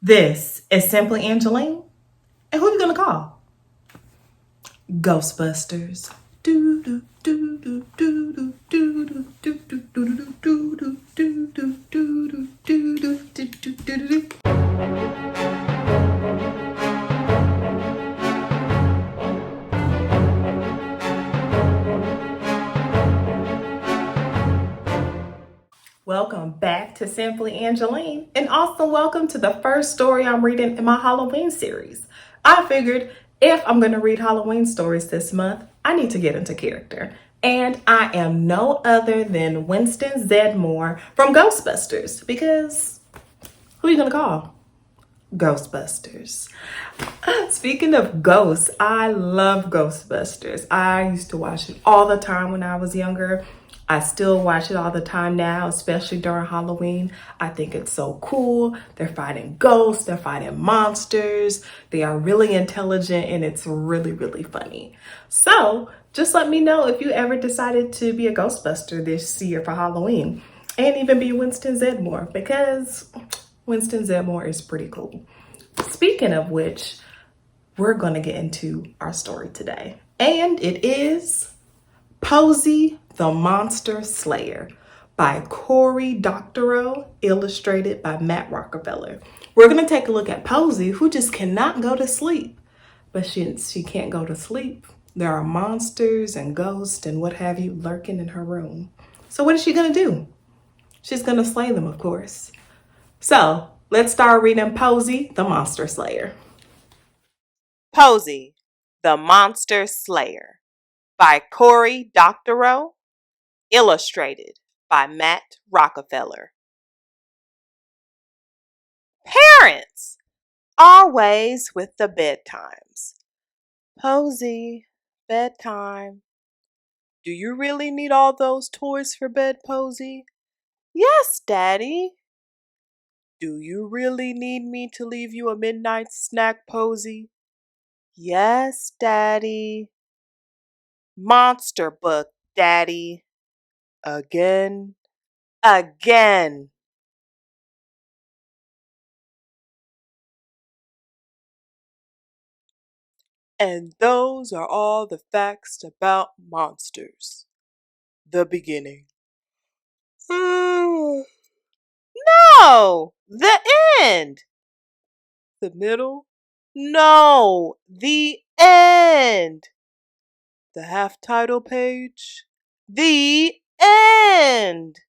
This is Simply Angeline. And who are you going to call? Ghostbusters. Welcome back to Simply Angeline, and also welcome to the first story I'm reading in my Halloween series. I figured if I'm going to read Halloween stories this month, I need to get into character. And I am no other than Winston Zedmore from Ghostbusters, because who are you going to call? Ghostbusters. Speaking of ghosts, I love Ghostbusters. I used to watch it all the time when I was younger. I still watch it all the time now, especially during Halloween. I think it's so cool. They're fighting ghosts, they're fighting monsters. They are really intelligent and it's really, really funny. So just let me know if you ever decided to be a Ghostbuster this year for Halloween and even be Winston Zedmore, because Winston Zedmore is pretty cool. Speaking of which, we're going to get into our story today. And it is Posey the Monster Slayer by Cory Doctorow, illustrated by Matt Rockefeller. We're going to take a look at Posey, who just cannot go to sleep. But she can't go to sleep. There are monsters and ghosts and what have you lurking in her room. So what is she going to do? She's going to slay them, of course. So let's start reading Posey the Monster Slayer. Posey, the Monster Slayer by Cory Doctorow, illustrated by Matt Rockefeller. Parents, always with the bedtimes. Posey, bedtime. Do you really need all those toys for bed, Posey? Yes, Daddy. Do you really need me to leave you a midnight snack, Posey? Yes, Daddy. Monster book, Daddy. Again. Again. And those are all the facts about monsters. The beginning. No! The end! The middle? No! The end! The half title page? The end!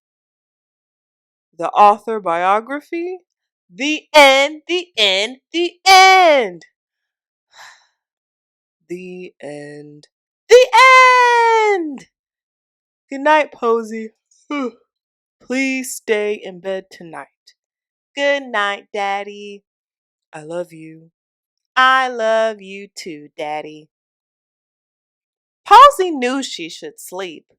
The author biography? The end, the end, the end! The end. The end! Good night, Posey. Please stay in bed tonight. Good night, Daddy. I love you. I love you too, Daddy. Posey knew she should sleep,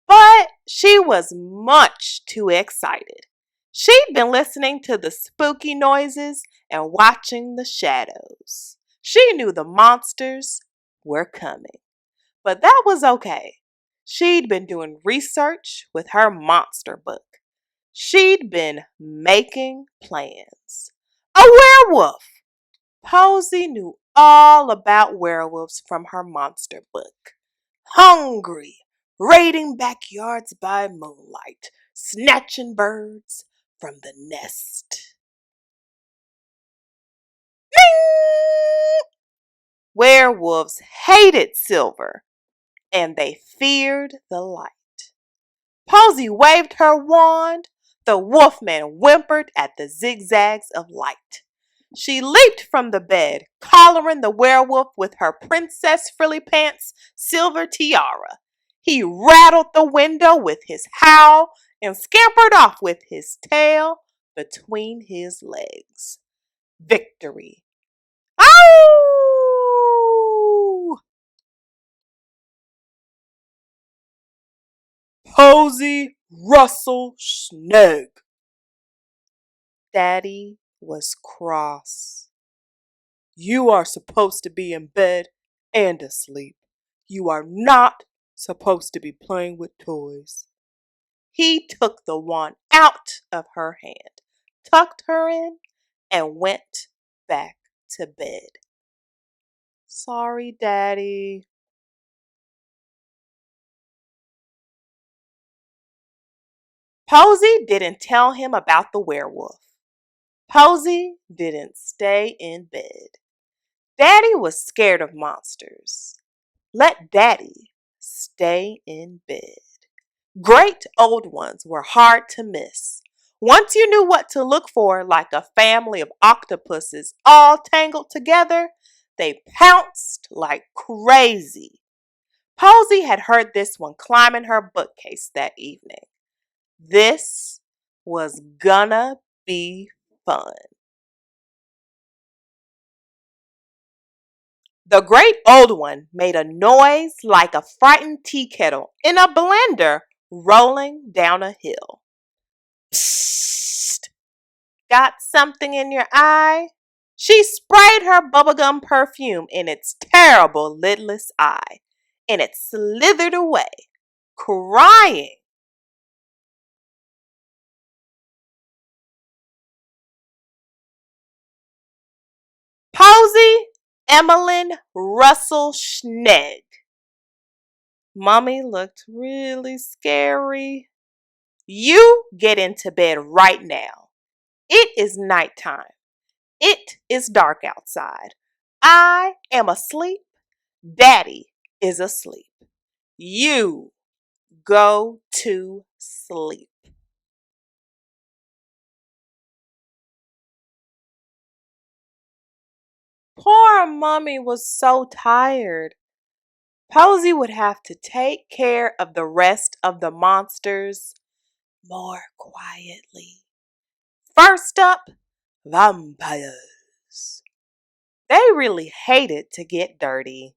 but she was much too excited. She'd been listening to the spooky noises and watching the shadows. She knew the monsters were coming, but that was okay. She'd been doing research with her monster book. She'd been making plans. A werewolf! Posey knew all about werewolves from her monster book. Hungry, raiding backyards by moonlight, snatching birds from the nest. Ding! Werewolves hated silver, and they feared the light. Posey waved her wand. The wolfman whimpered at the zigzags of light. She leaped from the bed, collaring the werewolf with her princess frilly pants silver tiara. He rattled the window with his howl and scampered off with his tail between his legs. Victory. Ow! Posey Russell Snug. Daddy was cross. You are supposed to be in bed and asleep. You are not supposed to be playing with toys. He took the wand out of her hand, tucked her in, and went back to bed. Sorry, Daddy. Posey didn't tell him about the werewolf. Posey didn't stay in bed. Daddy was scared of monsters. Let Daddy stay in bed. Great old ones were hard to miss. Once you knew what to look for, like a family of octopuses all tangled together, they pounced like crazy. Posey had heard this one climbing her bookcase that evening. This was gonna be fun. The great old one made a noise like a frightened tea kettle in a blender rolling down a hill. Psst! Got something in your eye? She sprayed her bubblegum perfume in its terrible lidless eye, and it slithered away, crying. Posey Emmeline Russell Schnegg. Mommy looked really scary. You get into bed right now. It is nighttime. It is dark outside. I am asleep. Daddy is asleep. You go to sleep. Poor Mommy was so tired. Posey would have to take care of the rest of the monsters more quietly. First up, vampires. They really hated to get dirty.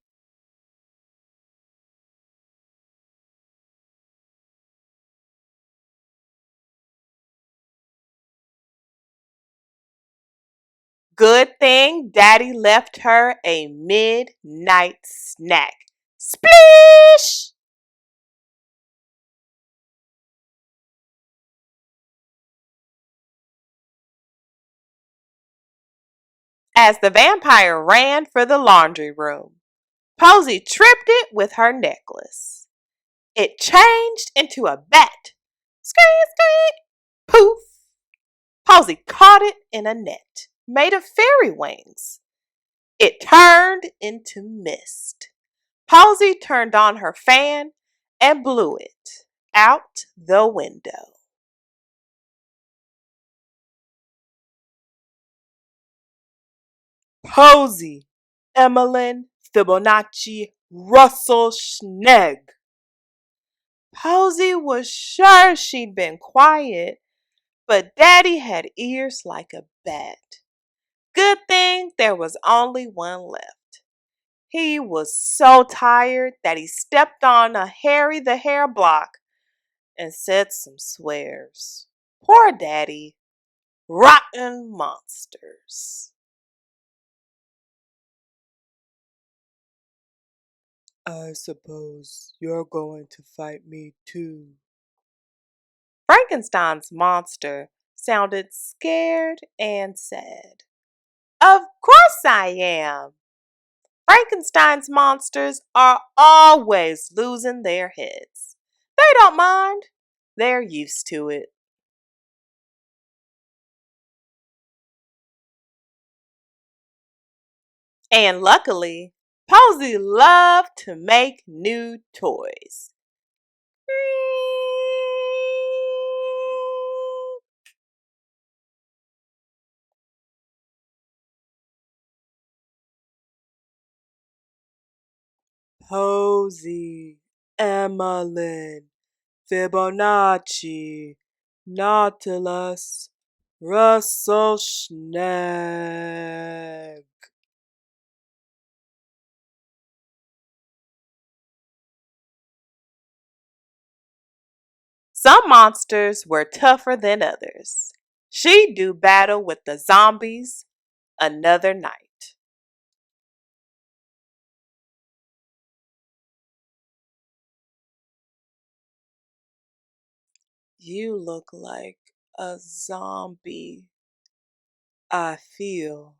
Good thing Daddy left her a midnight snack. Splish! As the vampire ran for the laundry room, Posey tripped it with her necklace. It changed into a bat. Skate, skate, poof! Posey caught it in a net made of fairy wings. It turned into mist. Posey turned on her fan and blew it out the window. Posey Emmeline Fibonacci Russell Schnegg. Posey was sure she'd been quiet, but Daddy had ears like a bat. Good thing there was only one left. He was so tired that he stepped on a Harry the Hair block and said some swears. Poor Daddy. Rotten monsters. I suppose you're going to fight me too. Frankenstein's monster sounded scared and sad. Of course I am. Frankenstein's monsters are always losing their heads. They don't mind. They're used to it. And luckily, Posey loved to make new toys. Posey, Emmeline, Fibonacci, Nautilus, Russell Schnegg. Some monsters were tougher than others. She'd do battle with the zombies another night. You look like a zombie, I feel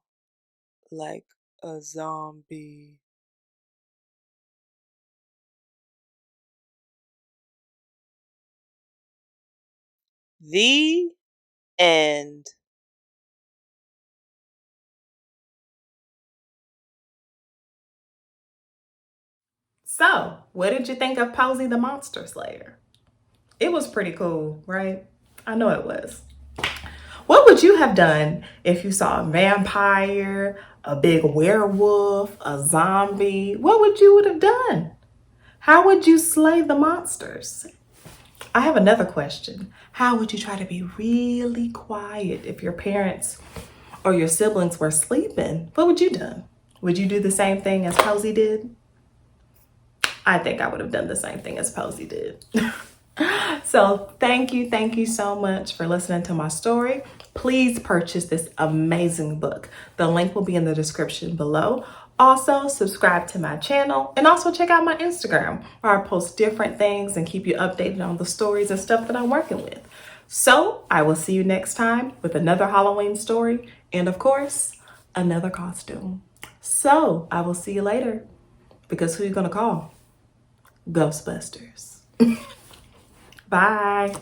like a zombie. The end. So, what did you think of Posey the Monster Slayer? It was pretty cool, right? I know it was. What would you have done if you saw a vampire, a big werewolf, a zombie? What would have done? How would you slay the monsters? I have another question. How would you try to be really quiet if your parents or your siblings were sleeping? What would you do? Would you do the same thing as Posey did? I think I would have done the same thing as Posey did. So thank you so much for listening to my story. Please purchase this amazing book. The link will be in the description below. Also, subscribe to my channel and also check out my Instagram where I post different things and keep you updated on the stories and stuff that I'm working with. So I will see you next time with another Halloween story and, of course, another costume. So I will see you later because who are you going to call? Ghostbusters. Bye.